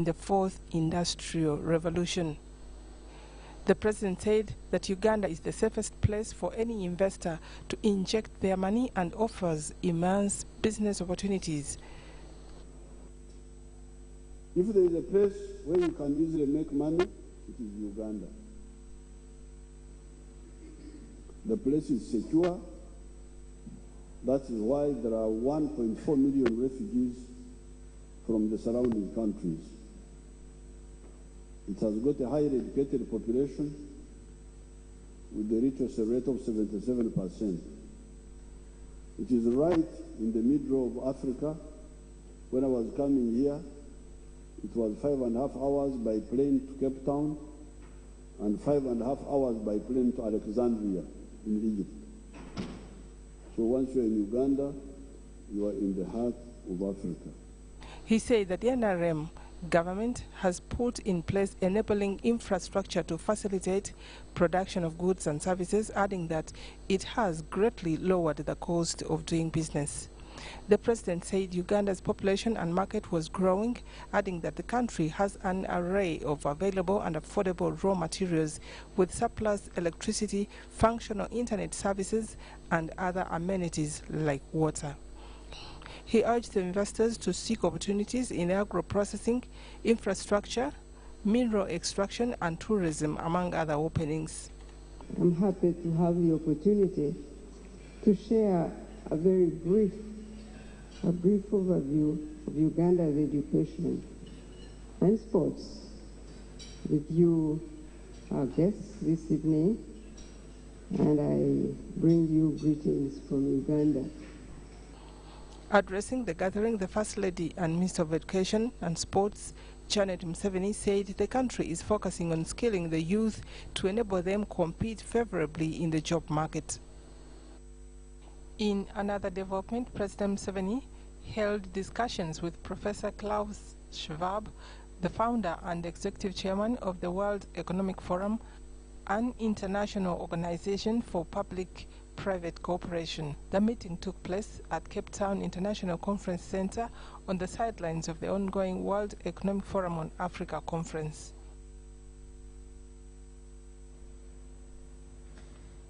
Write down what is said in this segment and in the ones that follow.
the fourth industrial revolution. The president said that Uganda is the safest place for any investor to inject their money and offers immense business opportunities. If there is a place where you can easily make money, it is Uganda. The place is secure. That is why there are 1.4 million refugees from the surrounding countries. It has got a highly educated population with a literacy rate of 77%. It is right in the middle of Africa. When I was coming here, it was 5.5 hours by plane to Cape Town and 5.5 hours by plane to Alexandria in Egypt. So once you're in Uganda, you are in the heart of Africa. He said that the NRM government has put in place enabling infrastructure to facilitate production of goods and services, adding that it has greatly lowered the cost of doing business. The president said Uganda's population and market was growing, adding that the country has an array of available and affordable raw materials with surplus electricity, functional internet services, and other amenities like water. He urged the investors to seek opportunities in agro-processing, infrastructure, mineral extraction, and tourism, among other openings. I'm happy to have the opportunity to share a very brief overview of Uganda's education and sports with you, our guests this evening, and I bring you greetings from Uganda. Addressing the gathering, the First Lady and Minister of Education and Sports, Janet Museveni, said the country is focusing on skilling the youth to enable them compete favorably in the job market. In another development, President Museveni held discussions with Professor Klaus Schwab, the founder and executive chairman of the World Economic Forum, an international organization for public-private cooperation. The meeting took place at Cape Town International Conference Center on the sidelines of the ongoing World Economic Forum on Africa conference.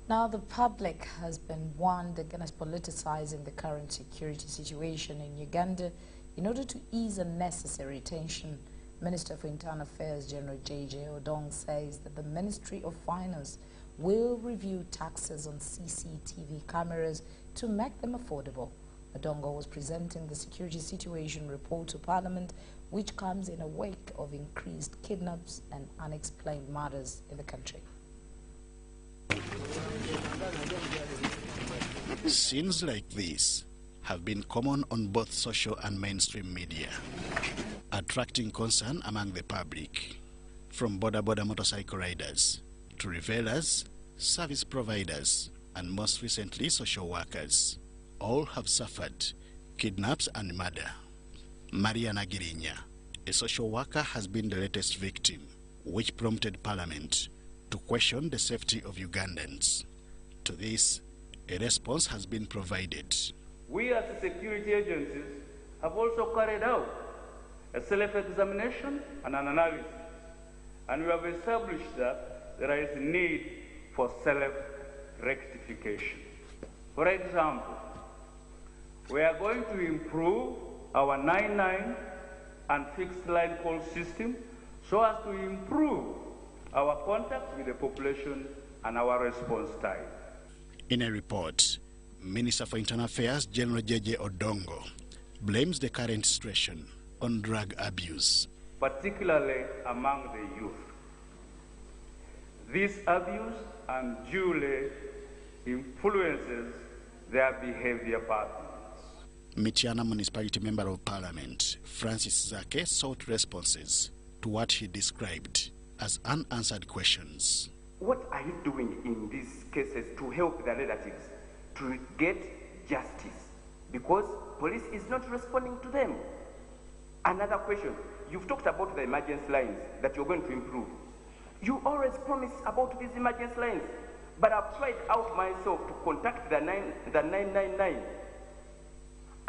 Now, the public has been warned against politicizing the current security situation in Uganda in order to ease unnecessary tension. Minister for Internal Affairs General J.J. Odong says that the Ministry of Finance will review taxes on CCTV cameras to make them affordable. Odongo was presenting the security situation report to Parliament, which comes in a wake of increased kidnaps and unexplained murders in the country. Scenes like this have been common on both social and mainstream media, attracting concern among the public, from border motorcycle riders to revelers, service providers, and most recently social workers. All have suffered kidnaps and murder. Mariana Girinya, a social worker, has been the latest victim, which prompted Parliament to question the safety of Ugandans. To this, a response has been provided. We as security agencies have also carried out a self-examination and an analysis, and we have established that there is a need for self-rectification. For example, we are going to improve our 99 and fixed line call system so as to improve our contact with the population and our response time. In a report, Minister for Internal Affairs General J.J. Odongo blames the current situation on drug abuse, particularly among the youth. This abuse unduly influences their behavior patterns. Mityana Municipality Member of Parliament Francis Zake sought responses to what he described as unanswered questions. What are you doing in these cases to help the relatives to get justice? Because police is not responding to them. Another question, you've talked about the emergency lines that you're going to improve. You always promise about these emergency lines, but I've tried out myself to contact the 999.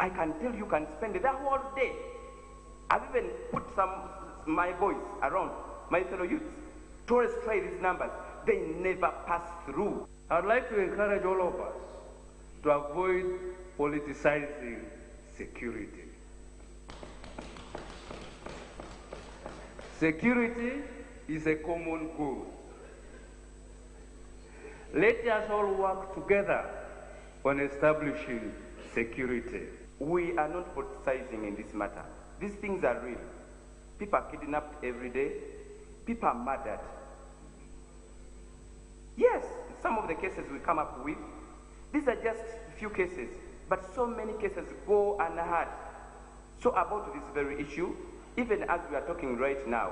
I can tell you can spend the whole day. I've even put my boys around, my fellow youths, to always try these numbers. They never pass through. I'd like to encourage all of us to avoid politicizing security. Security is a common good. Let us all work together on establishing security. We are not politicizing in this matter. These things are real. People are kidnapped every day. People are murdered. Yes, some of the cases we come up with, these are just a few cases, but so many cases go unheard. So about this very issue, even as we are talking right now,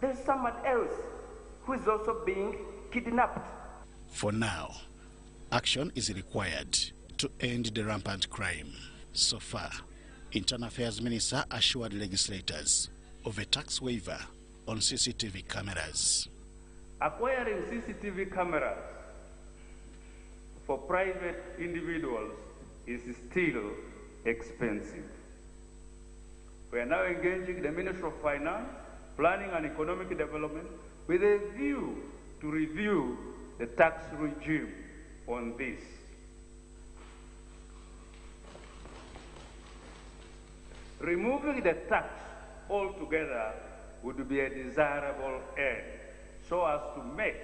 there is someone else who is also being kidnapped. For now, action is required to end the rampant crime. So far, Internal Affairs Minister assured legislators of a tax waiver on CCTV cameras. Acquiring CCTV cameras for private individuals is still expensive. We are now engaging the Ministry of Finance, Planning and Economic Development with a view to review the tax regime on this. Removing the tax altogether would be a desirable end, so as to make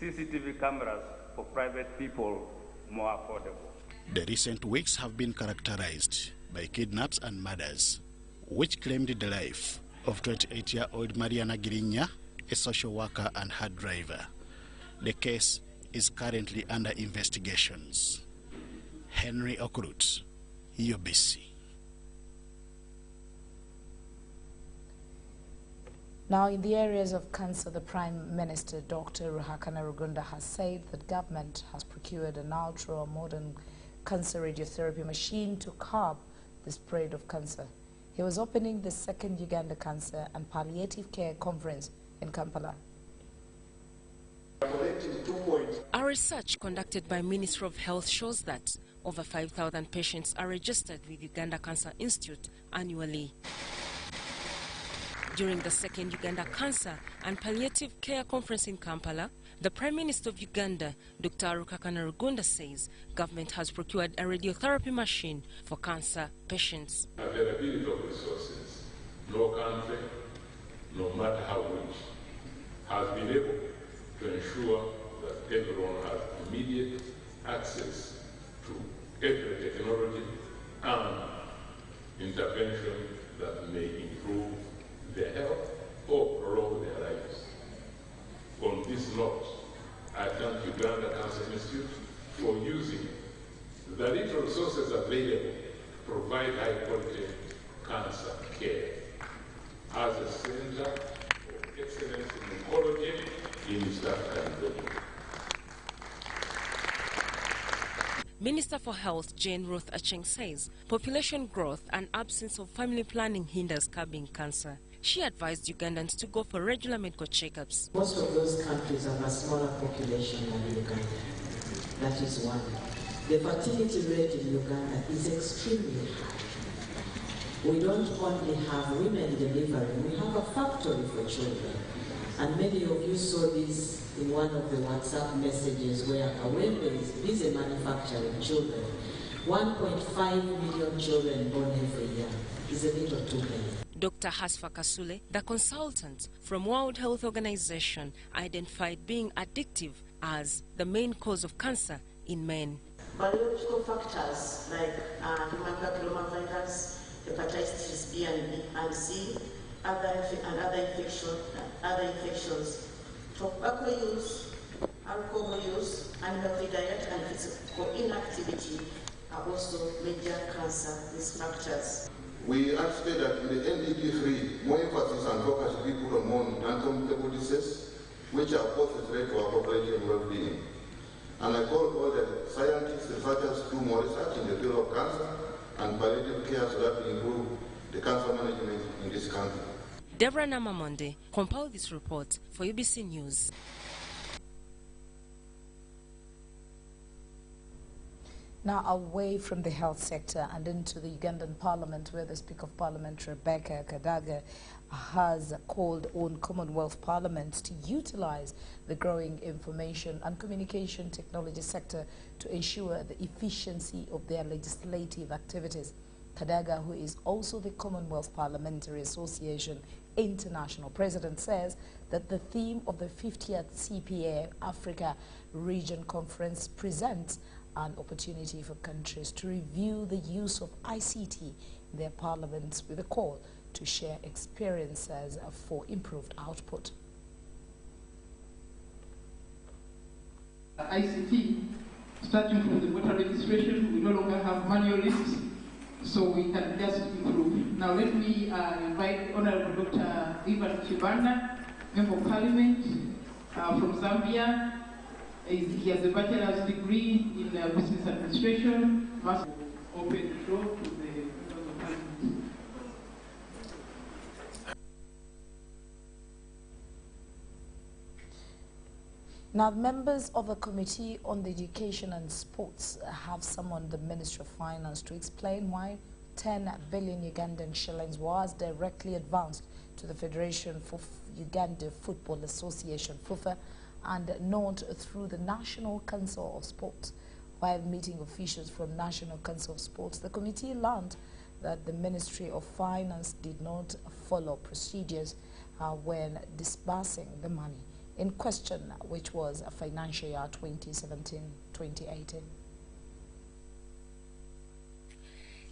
CCTV cameras for private people more affordable. The recent weeks have been characterized by kidnaps and murders, which claimed the life of 28-year-old Mariana Girinya, a social worker and her driver. The case is currently under investigations. Henry Okrut, UBC. Now, in the areas of cancer, the Prime Minister, Dr. Ruhakana Rugunda, has said that government has procured an ultra-modern cancer radiotherapy machine to curb the spread of cancer. He was opening the second Uganda Cancer and Palliative Care Conference in Kampala. A research conducted by Ministry of Health shows that over 5,000 patients are registered with Uganda Cancer Institute annually. During the second Uganda Cancer and Palliative Care Conference in Kampala, the Prime Minister of Uganda, Dr. Ruhakana Rugunda, says government has procured a radiotherapy machine for cancer patients. Availability of resources, no country, no matter how rich, has been able to ensure that everyone has immediate access to every technology and intervention that may improve their health or prolong their lives. On this note, I thank Uganda Cancer Institute for using the little resources available to provide high-quality cancer care as a center of excellence in oncology in East Africa. Minister for Health Jane Ruth Acheng says population growth and absence of family planning hinders curbing cancer. She advised Ugandans to go for regular medical checkups. Most of those countries have a smaller population than Uganda. That is one. The fertility rate in Uganda is extremely high. We don't only have women delivering, we have a factory for children. And many of you saw this in one of the WhatsApp messages where Kawembe is busy manufacturing children. 1.5 million children born every year is a little too many. Dr. Hasfa Kasule, the consultant from World Health Organization, identified being addictive as the main cause of cancer in men. Biological factors like human papillomavirus, hepatitis B and C, other infections, tobacco use, alcohol use, unhealthy diet, and physical inactivity are also major cancer risk factors. We understand that in the NDP3, more emphasis and focus will be put on more non-communicable diseases, which are both a threat to our population well-being. And I call all the scientists, researchers to do more research in the field of cancer and palliative care so that we improve the cancer management in this country. Deborah Namamonde compiled this report for UBC News. Now away from the health sector and into the Ugandan Parliament, where the Speaker of Parliament, Rebecca Kadaga, has called on Commonwealth parliaments to utilize the growing information and communication technology sector to ensure the efficiency of their legislative activities. Kadaga, who is also the Commonwealth Parliamentary Association International President, says that the theme of the 50th CPA Africa Region Conference presents an opportunity for countries to review the use of ICT in their parliaments with a call to share experiences for improved output. ICT, starting from the voter registration, we no longer have manual lists, so we can just improve. Now let me invite Honorable Dr. Ivan Chibanda, Member of Parliament from Zambia. He has a bachelor's degree in business administration. Must open the floor to the members of Parliament. Now, members of the Committee on the Education and Sports have summoned the Ministry of Finance to explain why 10 billion Ugandan shillings was directly advanced to the Federation for Uganda Football Association, FUFA, and not through the National Council of Sports. While meeting officials from National Council of Sports, the committee learned that the Ministry of Finance did not follow procedures when disbursing the money in question, which was a financial year 2017-2018.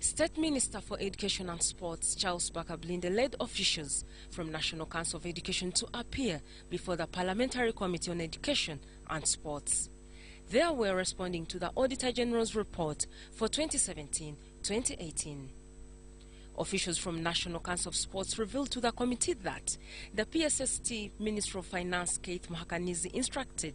State Minister for Education and Sports, Charles Bakablinde, led officials from National Council of Education to appear before the Parliamentary Committee on Education and Sports. They were responding to the Auditor General's report for 2017-2018. Officials from National Council of Sports revealed to the committee that the PSST Minister of Finance, Keith Mahakanizi, instructed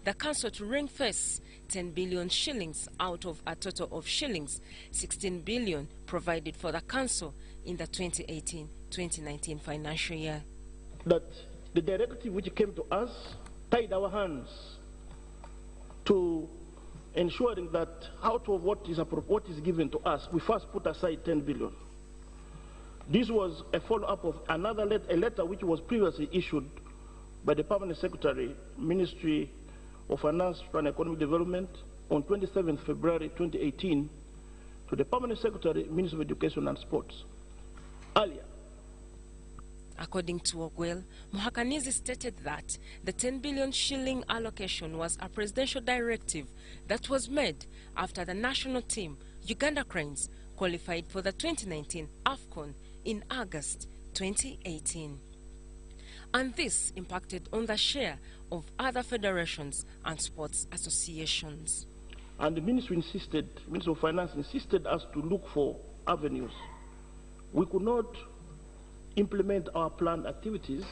the council to ring-fence 10 billion shillings out of a total of shillings 16 billion provided for the council in the 2018-2019 financial year. That the directive which came to us tied our hands to ensuring that out of what is given to us, we first put aside 10 billion. This was a follow-up of another letter which was previously issued by the Permanent Secretary, Ministry of Finance and Economic Development, on 27th February 2018 to the Permanent Secretary, Ministry of Education and Sports. Earlier, according to Ogwell, Muhakanizi stated that the 10 billion shilling allocation was a presidential directive that was made after the national team, Uganda Cranes, qualified for the 2019 AFCON in August 2018. And this impacted on the share of other federations and sports associations. And the Ministry of Finance insisted us to look for avenues. We could not implement our planned activities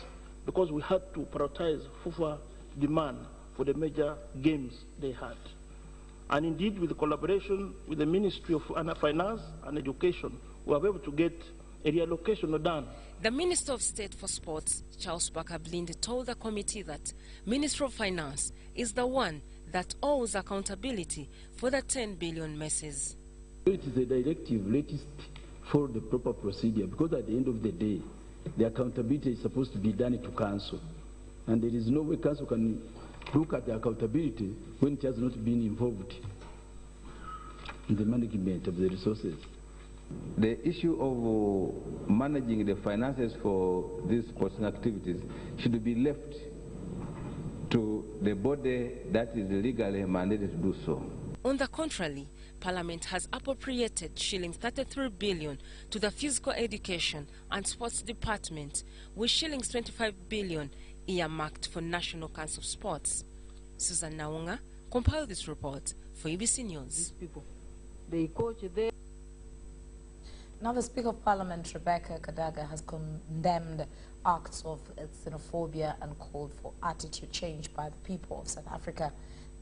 because we had to prioritize FUFA demand for the major games they had. And indeed, with the collaboration with the Ministry of Finance and Education, we were able to get a reallocation done. The Minister of State for Sports, Charles Bakablinde, told the committee that Minister of Finance is the one that owes accountability for the 10 billion messes. It is a directive, let us follow the proper procedure, because at the end of the day, the accountability is supposed to be done to council. And there is no way council can look at the accountability when it has not been involved in the management of the resources. The issue of managing the finances for these sporting activities should be left to the body that is legally mandated to do so. On the contrary, Parliament has appropriated shillings 33 billion to the Physical Education and Sports Department, with shillings 25 billion earmarked for National Council of Sports. Susan Naunga compiled this report for UBC News. These people, they coach there. Now, the Speaker of Parliament, Rebecca Kadaga, has condemned acts of xenophobia and called for attitude change by the people of South Africa.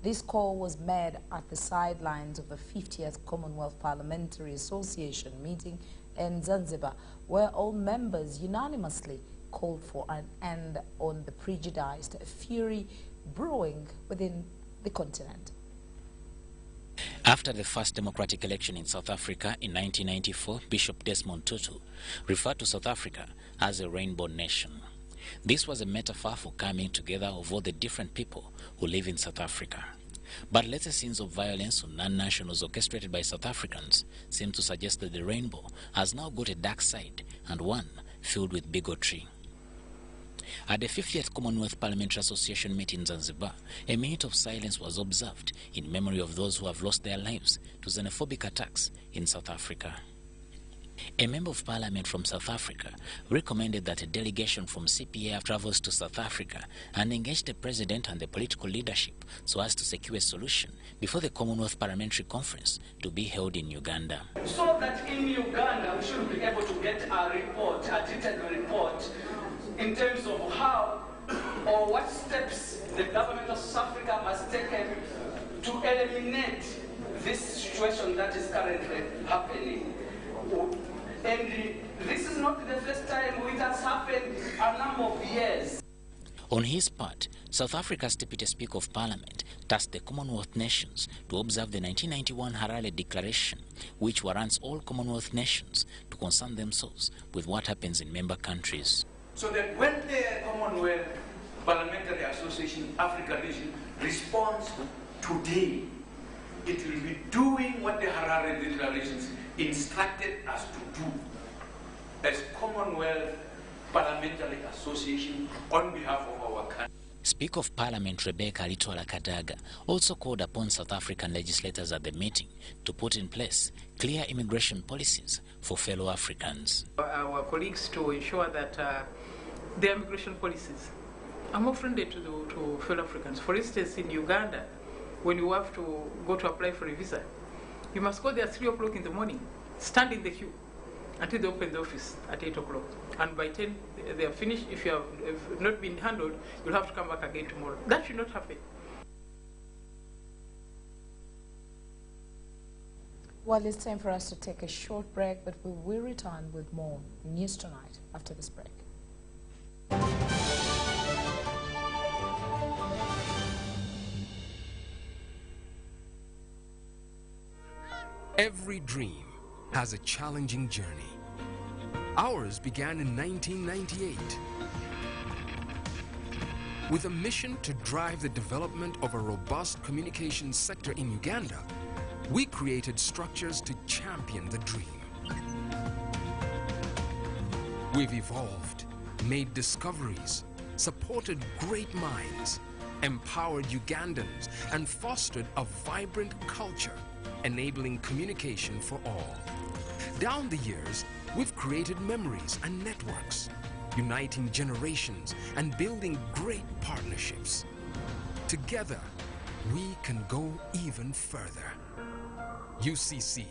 This call was made at the sidelines of the 50th Commonwealth Parliamentary Association meeting in Zanzibar, where all members unanimously called for an end on the prejudiced fury brewing within the continent. After the first democratic election in South Africa in 1994, Bishop Desmond Tutu referred to South Africa as a rainbow nation. This was a metaphor for coming together of all the different people who live in South Africa. But later scenes of violence on non-nationals orchestrated by South Africans seem to suggest that the rainbow has now got a dark side, and one filled with bigotry. At the 50th Commonwealth Parliamentary Association meeting in Zanzibar, a minute of silence was observed in memory of those who have lost their lives to xenophobic attacks in South Africa. A member of parliament from South Africa recommended that a delegation from CPA travels to South Africa and engage the president and the political leadership so as to secure a solution before the Commonwealth Parliamentary Conference to be held in Uganda. So that in Uganda we should be able to get a report, a detailed report, in terms of how or what steps the government of South Africa has taken to eliminate this situation that is currently happening. And this is not the first time it has happened a number of years. On his part, South Africa's Deputy Speaker of Parliament tasked the Commonwealth nations to observe the 1991 Harare Declaration, which warrants all Commonwealth nations to concern themselves with what happens in member countries. So that when the Commonwealth Parliamentary Association Africa region responds today, it will be doing what the Harare Declarations instructed us to do as Commonwealth Parliamentary Association on behalf of our country. Speaker of Parliament Rebecca Alitola Kadaga also called upon South African legislators at the meeting to put in place clear immigration policies for fellow Africans. Our colleagues to ensure that their immigration policies are more friendly to fellow Africans. For instance, in Uganda, when you have to go to apply for a visa, you must go there at 3 o'clock in the morning, stand in the queue until they open the office at 8 o'clock. And by 10, they are finished. If you have not been handled, you'll have to come back again tomorrow. That should not happen. Well, it's time for us to take a short break, but we will return with more News Tonight after this break. Every dream has a challenging journey. Ours began in 1998 with a mission to drive the development of a robust communications sector in Uganda. We created structures to champion the dream. We've evolved, made discoveries, supported great minds, empowered Ugandans, and fostered a vibrant culture, enabling communication for all. Down the years, we've created memories and networks, uniting generations and building great partnerships. Together, we can go even further. UCC,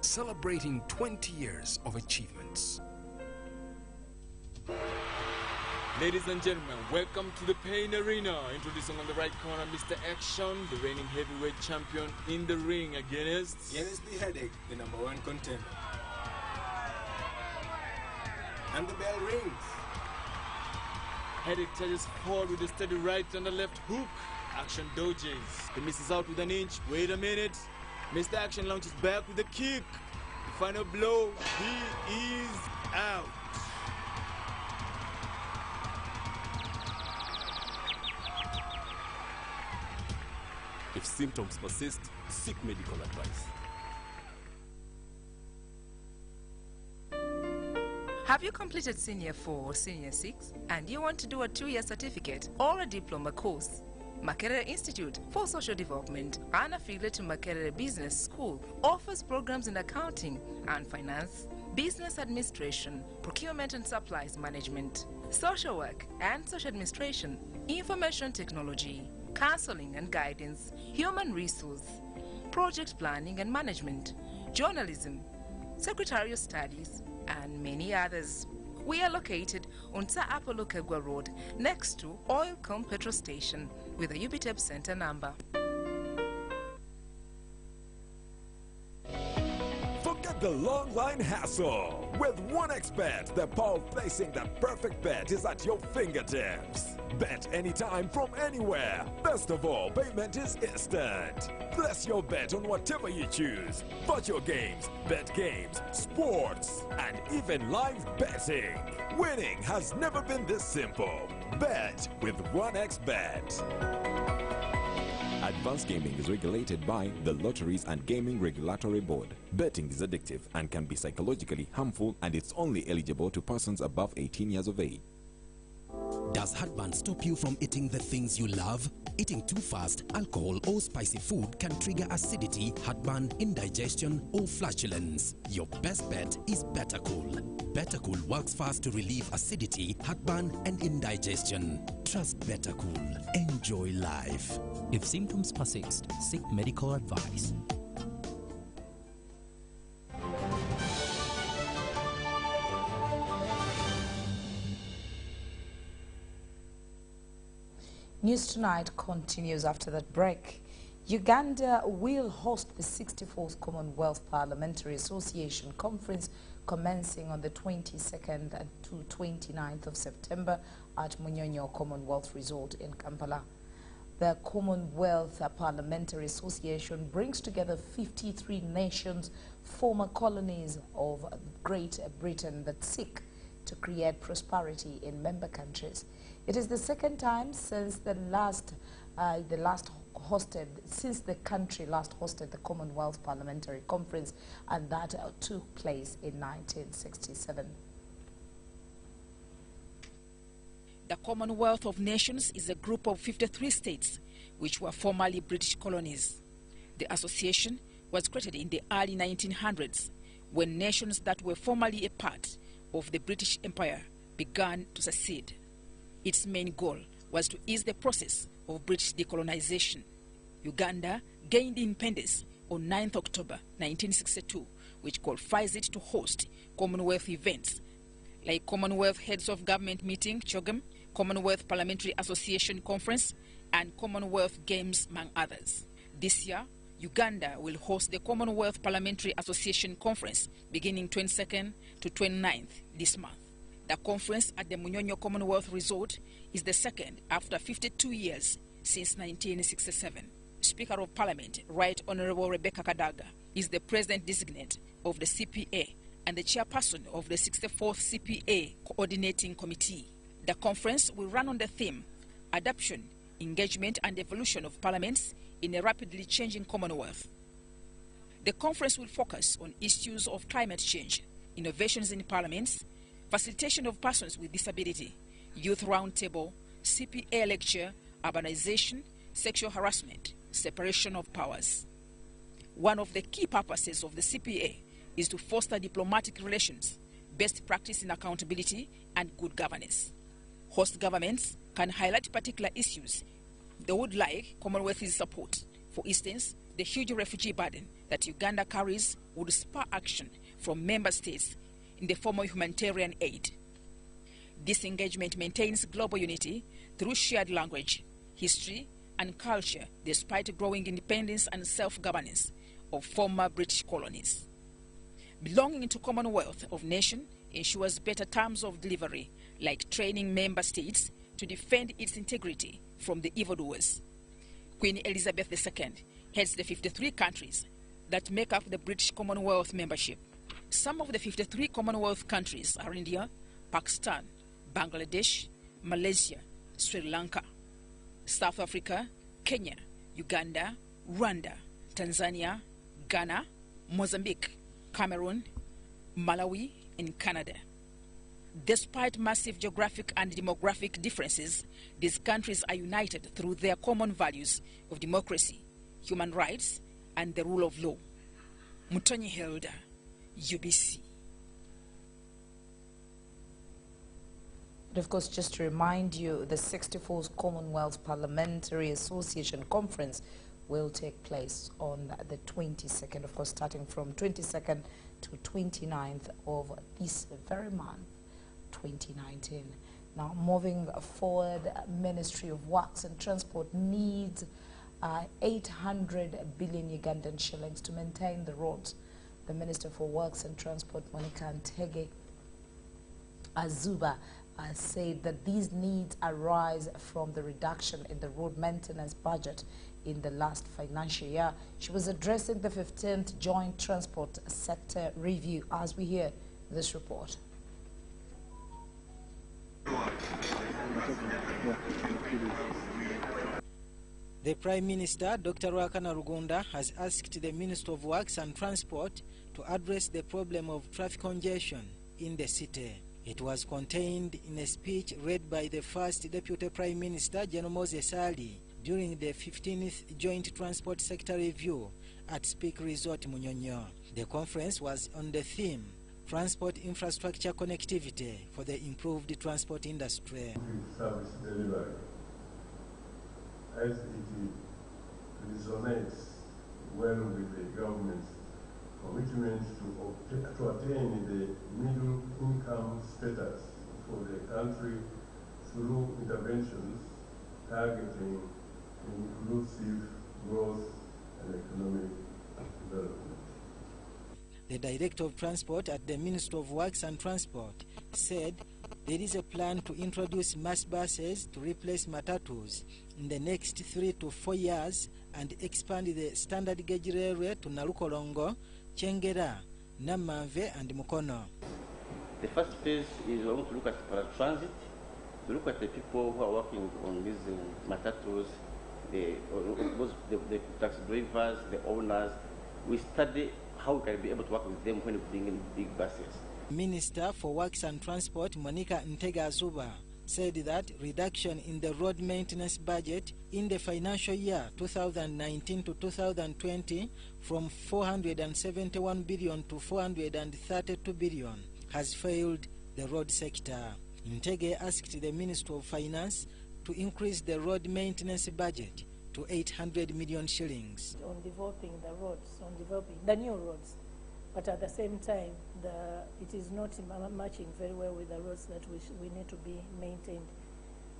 celebrating 20 years of achievements. Ladies and gentlemen, welcome to the Pain Arena. Introducing on the right corner, Mr. Action, the reigning heavyweight champion in the ring against the Headache, the #1 contender. And the bell rings. Headache charges forward with a steady right and a left hook. Action dodges. He misses out with an inch. Wait a minute. Mr. Action launches back with a kick. The final blow. He is out. If symptoms persist, seek medical advice. Have you completed Senior 4 or Senior 6 and you want to do a 2-year certificate or a diploma course? Makerere Institute for Social Development, an affiliate to Makerere Business School, offers programs in accounting and finance, business administration, procurement and supplies management, social work and social administration, information technology, counseling and guidance, human resource, project planning and management, journalism, secretarial studies, and many others. We are located on Apollo Kegwa Road, next to Oilcom Petrol Station, with a UBTEP Center number. Forget the long line hassle. With OneXBet, the ball placing the perfect bet is at your fingertips. Bet anytime from anywhere. Best of all, payment is instant. Place your bet on whatever you choose. Virtual games, bet games, sports, and even live betting. Winning has never been this simple. Bet with OneXBet. Advanced gaming is regulated by the Lotteries and Gaming Regulatory Board. Betting is addictive and can be psychologically harmful, and it's only eligible to persons above 18 years of age. Does heartburn stop you from eating the things you love? Eating too fast, alcohol or spicy food can trigger acidity, heartburn, indigestion or flatulence. Your best bet is Better Cool. Better Cool works fast to relieve acidity, heartburn and indigestion. Trust Better Cool. Enjoy life. If symptoms persist, seek medical advice. News Tonight continues after that break. Uganda will host the 64th Commonwealth Parliamentary Association Conference commencing on the 22nd to 29th of September at Munyonyo Commonwealth Resort in Kampala. The Commonwealth Parliamentary Association brings together 53 nations, former colonies of Great Britain that seek to create prosperity in member countries. It is the second time since the country last hosted the Commonwealth Parliamentary Conference, and that took place in 1967. The Commonwealth of Nations is a group of 53 states which were formerly British colonies. The association was created in the early 1900s when nations that were formerly a part of the British Empire began to secede. Its main goal was to ease the process of British decolonization. Uganda gained independence on 9th October 1962, which qualifies it to host Commonwealth events like Commonwealth Heads of Government Meeting, CHOGM, Commonwealth Parliamentary Association Conference, and Commonwealth Games, among others. This year, Uganda will host the Commonwealth Parliamentary Association Conference beginning 22nd to 29th this month. The conference at the Munyonyo Commonwealth Resort is the second after 52 years since 1967. Speaker of Parliament, Right Honourable Rebecca Kadaga, is the President-designate of the CPA and the Chairperson of the 64th CPA Coordinating Committee. The conference will run on the theme, Adoption, Engagement and Evolution of Parliaments in a Rapidly Changing Commonwealth. The conference will focus on issues of climate change, innovations in parliaments, facilitation of persons with disability, youth roundtable, CPA lecture, urbanization, sexual harassment, separation of powers. One of the key purposes of the CPA is to foster diplomatic relations, best practice in accountability, and good governance. Host governments can highlight particular issues they would like Commonwealth's support. For instance, the huge refugee burden that Uganda carries would spur action from member states in the form of humanitarian aid. This engagement maintains global unity through shared language, history, and culture despite growing independence and self-governance of former British colonies. Belonging to Commonwealth of Nations ensures better terms of delivery, like training member states to defend its integrity from the evildoers. Queen Elizabeth II heads the 53 countries that make up the British Commonwealth membership. Some of the 53 Commonwealth countries are India, Pakistan, Bangladesh, Malaysia, Sri Lanka, South Africa, Kenya, Uganda, Rwanda, Tanzania, Ghana, Mozambique, Cameroon, Malawi, and Canada. Despite massive geographic and demographic differences, these countries are united through their common values of democracy, human rights, and the rule of law. Mutonyi Hilda, UBC. But of course, just to remind you, the 64th Commonwealth Parliamentary Association Conference will take place on the 22nd, of course, starting from 22nd to 29th of this very month, 2019. Now, moving forward, Ministry of Works and Transport needs 800 billion Ugandan shillings to maintain the roads The Minister for Works and Transport, Monica Azuba, said that these needs arise from the reduction in the road maintenance budget in the last financial year. She was addressing the 15th Joint Transport Sector Review, as we hear this report. The Prime Minister, Dr. Ruhakana Rugunda, has asked the Minister of Works and Transport to address the problem of traffic congestion in the city. It was contained in a speech read by the First Deputy Prime Minister, General Moses Ali, during the 15th Joint Transport Sector Review at Speak Resort, Munyonyo. The conference was on the theme, Transport Infrastructure Connectivity for the Improved Transport Industry. Service delivery, as it resonates well with the government's commitment to attain the middle income status for the country through interventions targeting inclusive growth and economic development. The Director of Transport at the Ministry of Works and Transport said there is a plan to introduce mass buses to replace matatus in the next 3 to 4 years and expand the standard gauge railway to Nalukolongo, Chengera, Namave and Mukono. The first phase is to look at transit, to look at the people who are working on these matatus, the taxi drivers, the owners. We study how we can be able to work with them when we bring in big buses. Minister for Works and Transport, Monica Azuba, said that reduction in the road maintenance budget in the financial year 2019 to 2020 from 471 billion to 432 billion has failed the road sector. Ntege asked the Minister of Finance to increase the road maintenance budget to 800 million shillings. On developing the roads, on developing the new roads, but at the same time, it is not matching very well with the roads that we need to be maintained.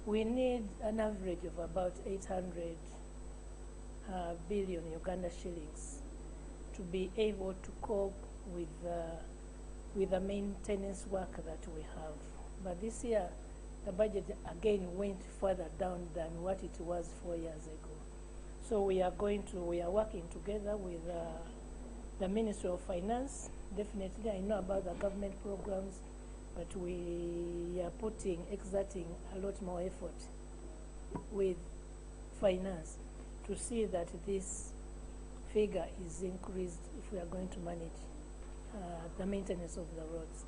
We need an average of about 800 billion Uganda shillings to be able to cope with the maintenance work that we have. But this year, the budget again went further down than what it was 4 years ago. So we are working together with the Ministry of Finance. Definitely, I know about the government programs, but we are exerting a lot more effort with finance to see that this figure is increased if we are going to manage the maintenance of the roads.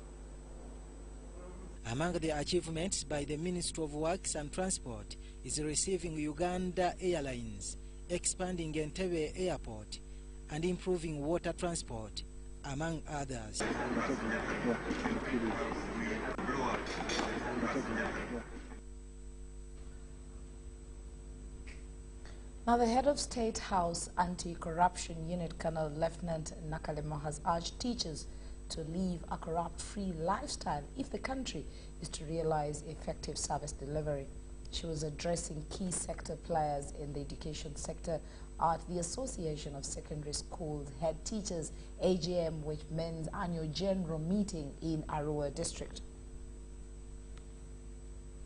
Among the achievements by the Ministry of Works and Transport is receiving Uganda Airlines, expanding Entebbe Airport, and improving water transport, among others. Now, the head of State House Anti-Corruption Unit, Colonel Lieutenant Nakalema, has urged teachers to live a corrupt-free lifestyle if the country is to realize effective service delivery. She was addressing key sector players in the education sector at the Association of Secondary Schools Head Teachers AGM, which means annual general meeting in Arua district.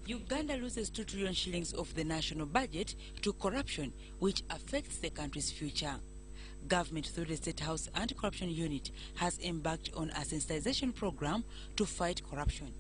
Uganda loses 2 trillion shillings of the national budget to corruption, which affects the country's future. Government through the State House Anti-Corruption Unit has embarked on a sensitization program to fight corruption.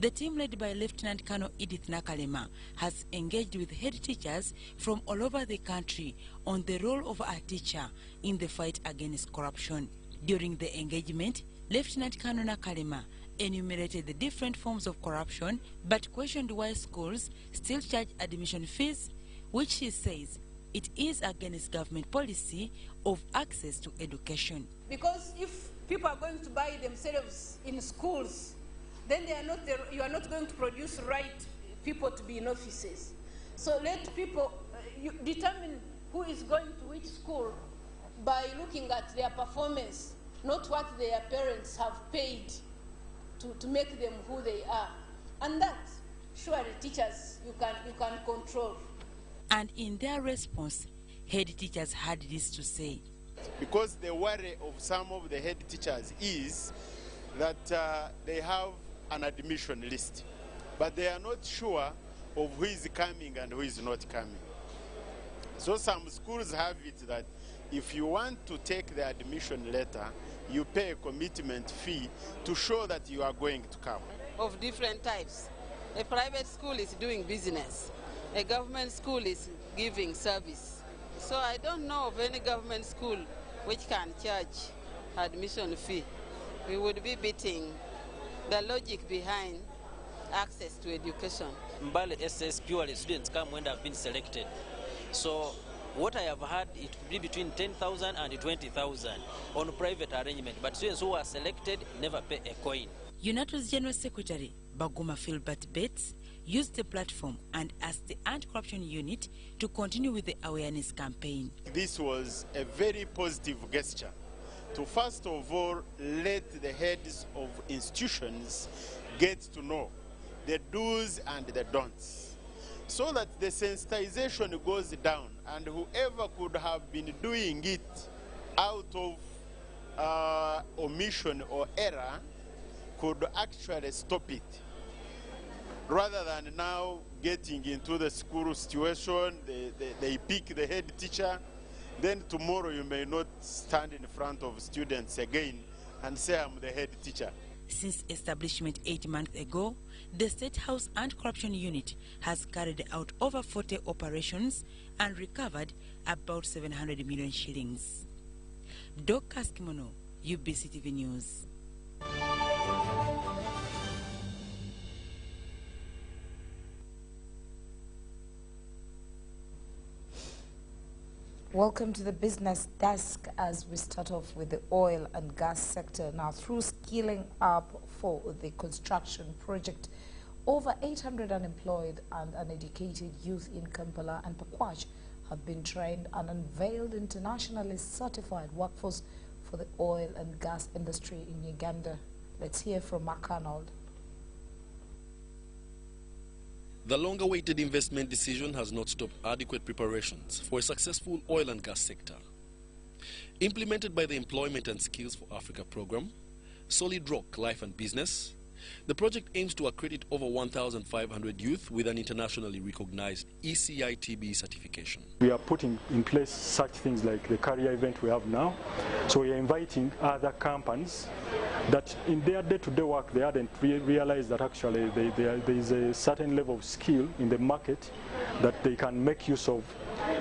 The team led by Lieutenant Colonel Edith Nakalema has engaged with head teachers from all over the country on the role of a teacher in the fight against corruption. During the engagement, Lieutenant Colonel Nakalema enumerated the different forms of corruption but questioned why schools still charge admission fees, which he says it is against government policy of access to education. Because if people are going to buy themselves in schools, then you are not going to produce right people to be in offices. So let people determine who is going to which school by looking at their performance, not what their parents have paid to make them who they are. And that, surely teachers, you can control. And in their response, head teachers had this to say. Because the worry of some of the head teachers is that they have an admission list, but they are not sure of who is coming and who is not coming. So some schools have it that if you want to take the admission letter, you pay a commitment fee to show that you are going to come. Of different types. A private school is doing business. A government school is giving service. So I don't know of any government school which can charge admission fee. We would be beating the logic behind access to education. Mbale SS purely students come when they have been selected. So what I have heard, it could be between 10,000 and 20,000 on private arrangement, but students who are selected never pay a coin. UNATO's General Secretary, Baguma Philbert Bates, used the platform and asked the anti-corruption unit to continue with the awareness campaign. This was a very positive gesture to first of all let the heads of institutions get to know the do's and the don'ts, so that the sensitization goes down and whoever could have been doing it out of omission or error could actually stop it, rather than now getting into the school situation. They pick the head teacher, then tomorrow you may not stand in front of students again and say I'm the head teacher. Since establishment 8 months ago, the State House Anti-Corruption Unit has carried out over 40 operations and recovered about 700 million shillings. Doc Kaskimono, UBC TV News. Welcome to the business desk as we start off with the oil and gas sector. Now, through skilling up for the construction project, over 800 unemployed and uneducated youth in Kampala and Pakwach have been trained and unveiled internationally certified workforce for the oil and gas industry in Uganda. Let's hear from Mark Arnold. The long-awaited investment decision has not stopped adequate preparations for a successful oil and gas sector. Implemented by the Employment and Skills for Africa program, Solid Rock Life and Business, the project aims to accredit over 1,500 youth with an internationally recognized ECITB certification. We are putting in place such things like the career event we have now. So we are inviting other companies that in their day-to-day work they hadn't realized that actually there is a certain level of skill in the market that they can make use of.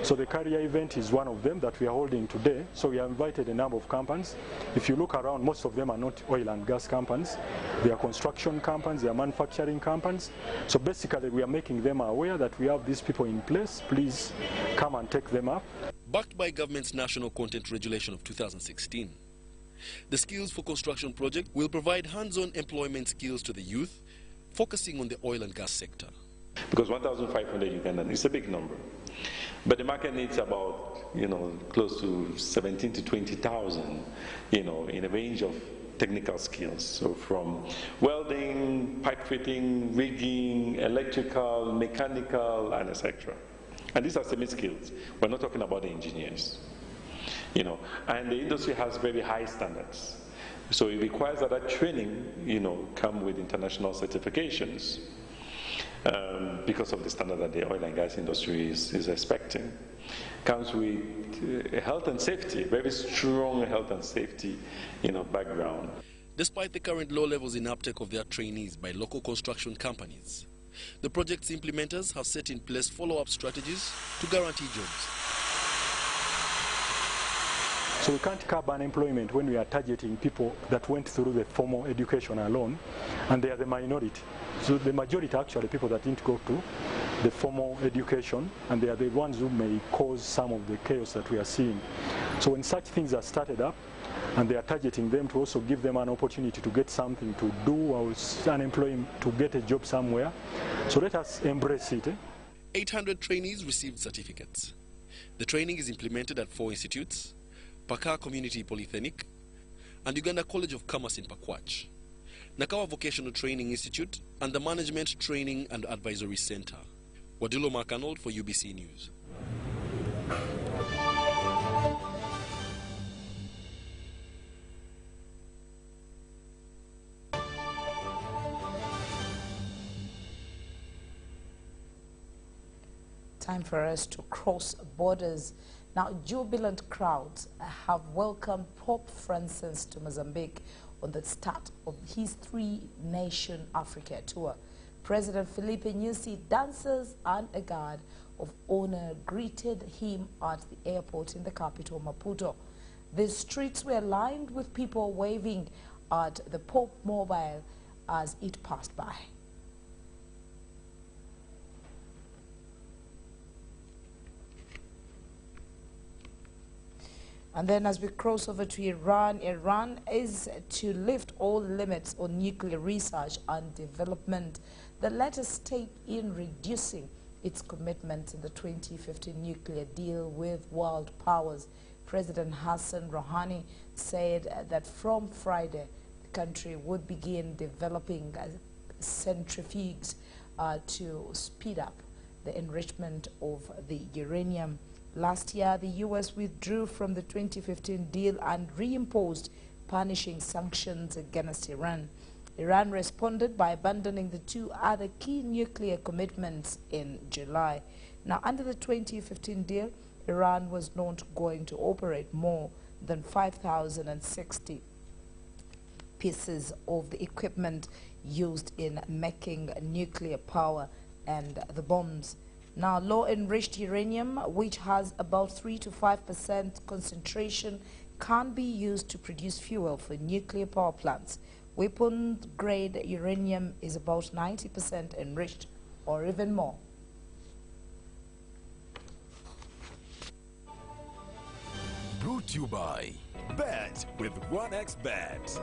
So the career event is one of them that we are holding today. So we have invited a number of companies. If you look around, most of them are not oil and gas companies. They are construction companies, they are manufacturing companies. So basically we are making them aware that we have these people in place. Please come and take them up. Backed by government's National Content Regulation of 2016, the Skills for Construction project will provide hands-on employment skills to the youth, focusing on the oil and gas sector. Because 1,500 Ugandan is a big number. But the market needs about, close to 17 to 20,000, in a range of technical skills. So from welding, pipe fitting, rigging, electrical, mechanical, and etc. And these are semi-skills. We're not talking about the engineers. And the industry has very high standards. So it requires that training, come with international certifications. Because of the standard that the oil and gas industry is expecting. Comes with health and safety, very strong health and safety, background. Despite the current low levels in uptake of their trainees by local construction companies, the project's implementers have set in place follow-up strategies to guarantee jobs. So we can't curb unemployment when we are targeting people that went through the formal education alone, and they are the minority. So the majority are actually people that didn't go to the formal education, and they are the ones who may cause some of the chaos that we are seeing. So when such things are started up, and they are targeting them to also give them an opportunity to get something to do, or unemployment to get a job somewhere. So let us embrace it. 800 trainees received certificates. The training is implemented at 4 institutes: Paka Community Polytechnic and Uganda College of Commerce in Pakwach, Nakawa Vocational Training Institute, and the Management Training and Advisory Center. Wadulo Mark Arnold for UBC News. time for us to cross borders. Now, jubilant crowds have welcomed Pope Francis to Mozambique on the start of his three-nation Africa tour. President Felipe Nyusi, dancers and a guard of honor greeted him at the airport in the capital, Maputo. The streets were lined with people waving at the Pope mobile as it passed by. And then as we cross over to Iran, Iran is to lift all limits on nuclear research and development, the latest step in reducing its commitment in the 2015 nuclear deal with world powers. President Hassan Rouhani said that from Friday, the country would begin developing centrifuges to speed up the enrichment of the uranium. Last year, the U.S. withdrew from the 2015 deal and reimposed punishing sanctions against Iran. Iran responded by abandoning the two other key nuclear commitments in July. Now, under the 2015 deal, Iran was not going to operate more than 5,060 pieces of the equipment used in making nuclear power and the bombs. Now, low-enriched uranium, which has about 3 to 5% concentration, can be used to produce fuel for nuclear power plants. Weapons-grade uranium is about 90% enriched, or even more. Brought to you by Bet with 1xBet.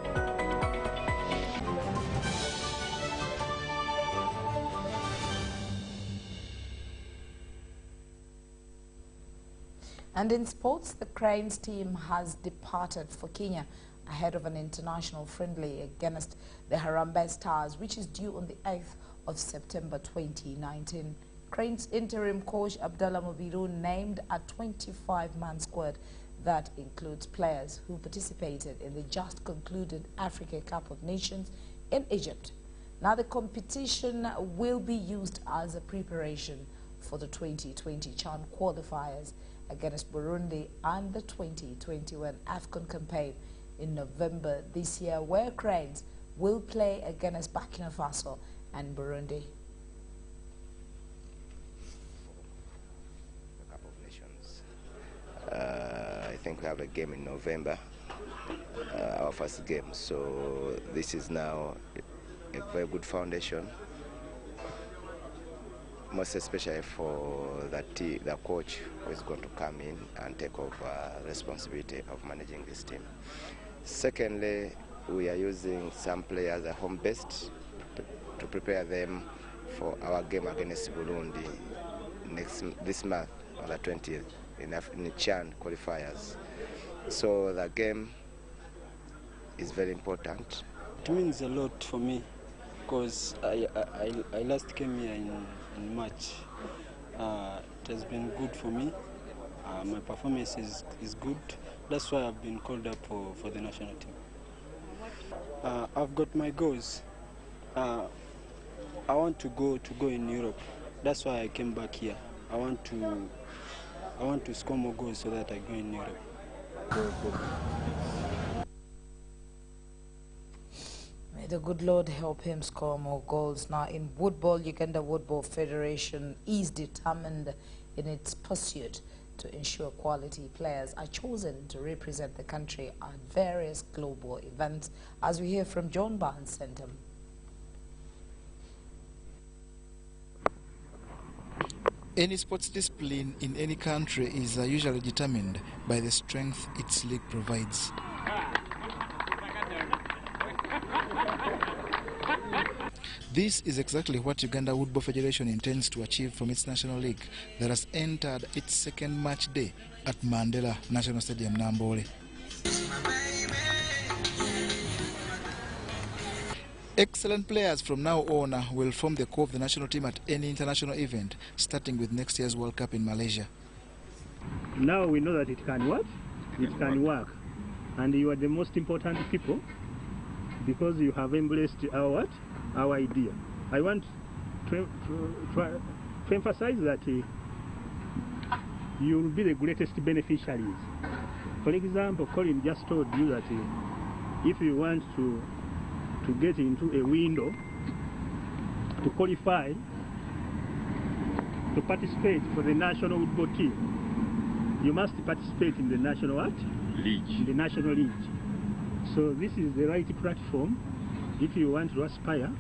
And in sports, the Cranes team has departed for Kenya ahead of an international friendly against the Harambee Stars, which is due on the 8th of September 2019. Cranes interim coach Abdallah Mobiru named a 25-man squad that includes players who participated in the just concluded Africa Cup of Nations in Egypt. Now, the competition will be used as a preparation for the 2020 CHAN qualifiers against Burundi and the 2021 AFCON campaign in November this year, where Cranes will play against Burkina Faso and Burundi. A Cup of Nations. I think we have a game in November, our first game. So this is now a very good foundation, most especially for the coach who is going to come in and take over responsibility of managing this team. Secondly, we are using some players at home-based to prepare them for our game against Burundi this month on the 20th in the CHAN qualifiers. So the game is very important. It means a lot for me because I last came here in March. It has been good for me. My performance is good. That's why I've been called up for the national team. I've got my goals. I want to go in Europe. That's why I came back here. I want to score more goals so that I go in Europe. May the good Lord help him score more goals. Now, in football, Uganda Football Federation is determined in its pursuit to ensure quality players are chosen to represent the country at various global events, as we hear from John Barnes Centum. Any sports discipline in any country is usually determined by the strength its league provides. This is exactly what Uganda Football Federation intends to achieve from its national league that has entered its second match day at Mandela National Stadium, Nambole. Excellent players from now on will form the core of the national team at any international event, starting with next year's World Cup in Malaysia. Now we know that it can work. It can work. And you are the most important people because you have embraced our idea. I want to emphasize that you will be the greatest beneficiaries. For example, Colin just told you that if you want to get into a window to qualify to participate for the national football team, you must participate in the national league. In the national league. So this is the right platform if you want to aspire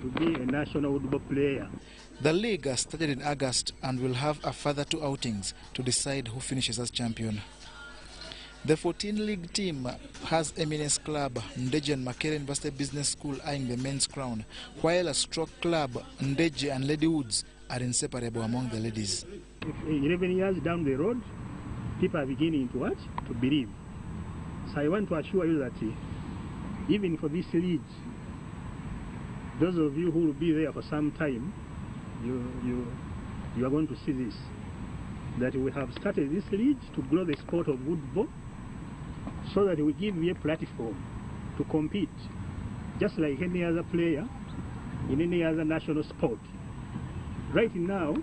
to be a national football player. The league has started in August and will have a further 2 outings to decide who finishes as champion. The 14-league team has Eminence Club, Ndeje and Makerere University Business School eyeing the men's crown, while a stroke club, Ndeje and Lady Woods, are inseparable among the ladies. 11 years down the road, people are beginning to what? To believe. So I want to assure you that even for this league, those of you who will be there for some time, you are going to see this. That we have started this league to grow the sport of football so that we give you a platform to compete just like any other player in any other national sport. Right now,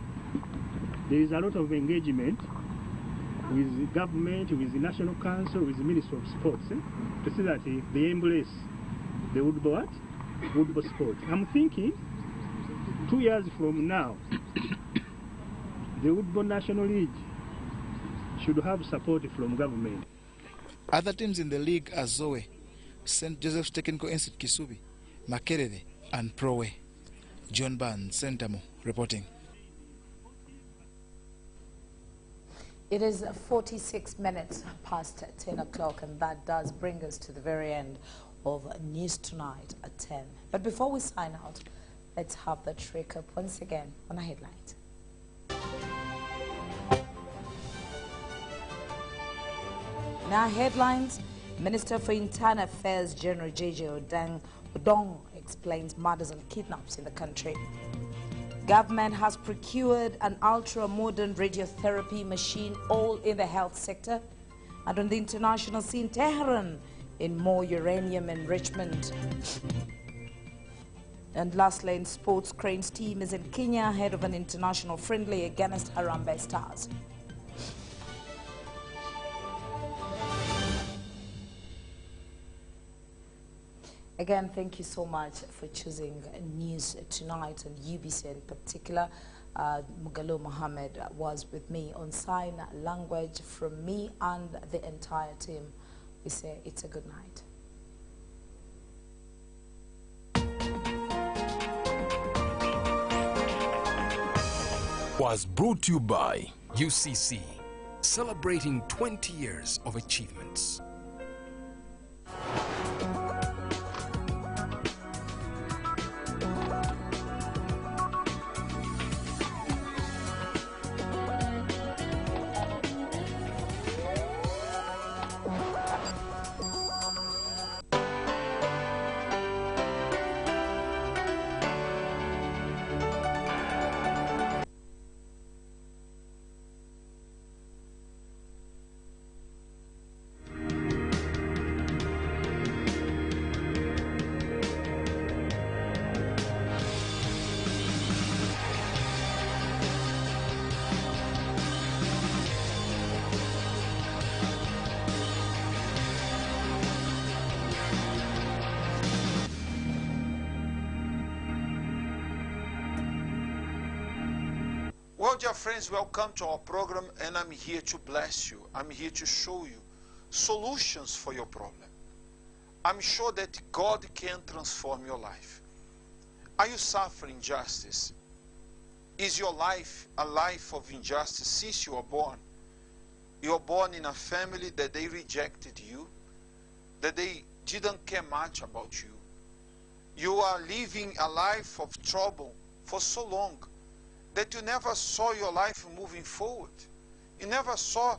there is a lot of engagement with the government, with the National Council, with the Ministry of Sports to see that they embrace the football sport. I'm thinking 2 years from now, the Football National League should have support from government. Other teams in the league are Zoe, St. Joseph's Technical Institute Kisubi, Makerere and Prowe. John Barnes, Sentamo, reporting. It is 46 minutes past 10 o'clock, and that does bring us to the very end of News Tonight at 10. But before we sign out, let's have that recap once again on our headlines. In our headlines, Minister for Internal Affairs General J.J. Odong explains murders and kidnaps in the country. Government has procured an ultra-modern radiotherapy machine, all in the health sector. And on the international scene, Tehran in more uranium enrichment. And lastly, in sports, Cranes team is in Kenya ahead of an international friendly against Harambee Stars. Again, thank you so much for choosing News Tonight and UBC in particular. Mugalo Mohammed was with me on sign language. From me and the entire team, we say it's a good night. Was brought to you by UCC, celebrating 20 years of achievements. Well, dear friends, welcome to our program, and I'm here to bless you. I'm here to show you solutions for your problem. I'm sure that God can transform your life. Are you suffering injustice? Is your life a life of injustice since you were born? You were born in a family that they rejected you, that they didn't care much about you. You are living a life of trouble for so long that you never saw your life moving forward. You never saw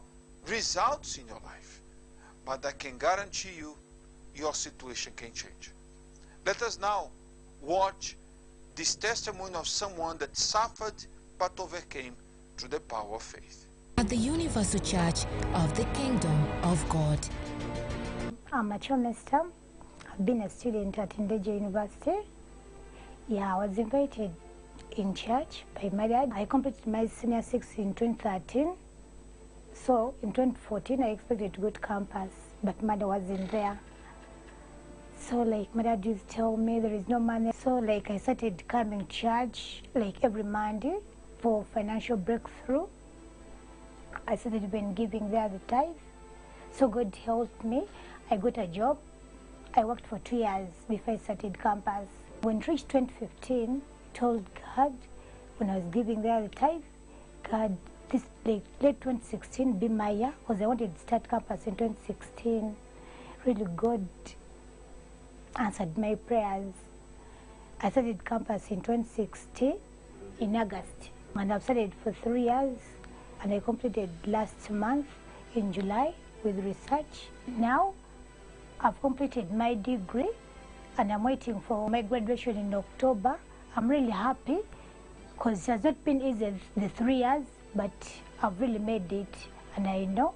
results in your life. But I can guarantee you, your situation can change. Let us now watch this testimony of someone that suffered but overcame through the power of faith. At the Universal Church of the Kingdom of God. I'm a trimester. I've been a student at Ndeje University. Yeah, I was invited in church by my dad. I completed my senior 6 in 2013. So in 2014, I expected to go to campus, but mother wasn't there. So like my dad used to tell me there is no money. So like I started coming to church like every Monday for financial breakthrough. I started been giving there the tithe. So God helped me. I got a job. I worked for 2 years before I started campus. When it reached 2015, I told God, when I was giving there the tithe, God, this like late 2016 be my year, because I wanted to start campus in 2016. Really, God answered my prayers. I started campus in 2016 in August, and I've studied for 3 years, and I completed last month in July with research. Now I've completed my degree and I'm waiting for my graduation in October. I'm really happy because it has not been easy the 3 years, but I've really made it, and I know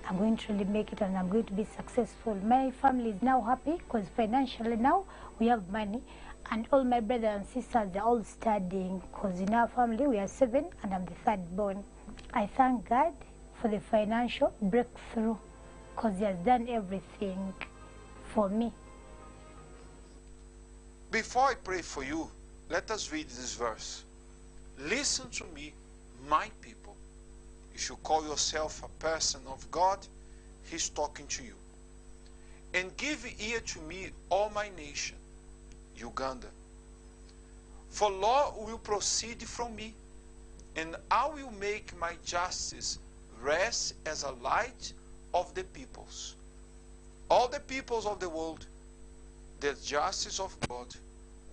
I'm going to really make it and I'm going to be successful. My family is now happy because financially now we have money, and all my brothers and sisters, they're all studying because in our family we are 7 and I'm the 3rd born. I thank God for the financial breakthrough because He has done everything for me. Before I pray for you, let us read this verse. Listen to me, my people. If you call yourself a person of God, He's talking to you. And give ear to me, all my nation, Uganda. For law will proceed from me, and I will make my justice rest as a light of the peoples. All the peoples of the world, the justice of God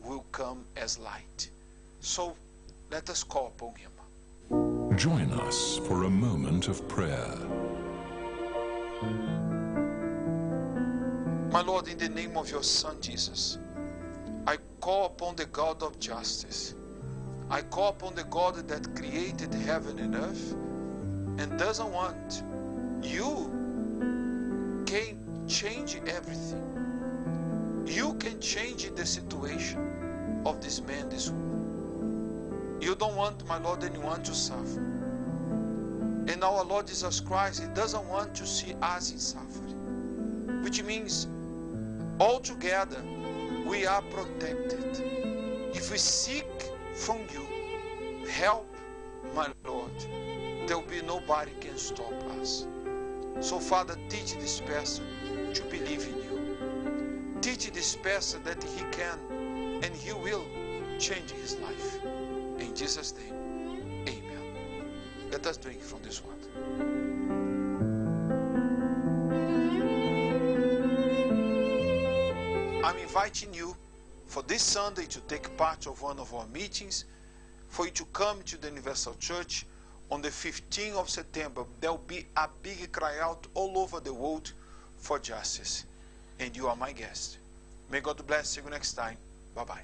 will come as light. So let us call upon Him. Join us for a moment of prayer. My Lord, in the name of your Son Jesus, I call upon the God of justice. I call upon the God that created heaven and earth and doesn't want. You can change everything. You can change the situation of this man, this woman. You don't want, my Lord, anyone to suffer. And our Lord Jesus Christ, He doesn't want to see us in suffering. Which means, altogether, we are protected. If we seek from you help, my Lord, there will be nobody can stop us. So, Father, teach this person to believe in you. Teach this person that he can and he will change his life. In Jesus' name, amen. Let us drink from this water. I'm inviting you for this Sunday to take part of one of our meetings, for you to come to the Universal Church on the 15th of September. There will be a big cry out all over the world for justice. And you are my guest. May God bless you next time. Bye-bye.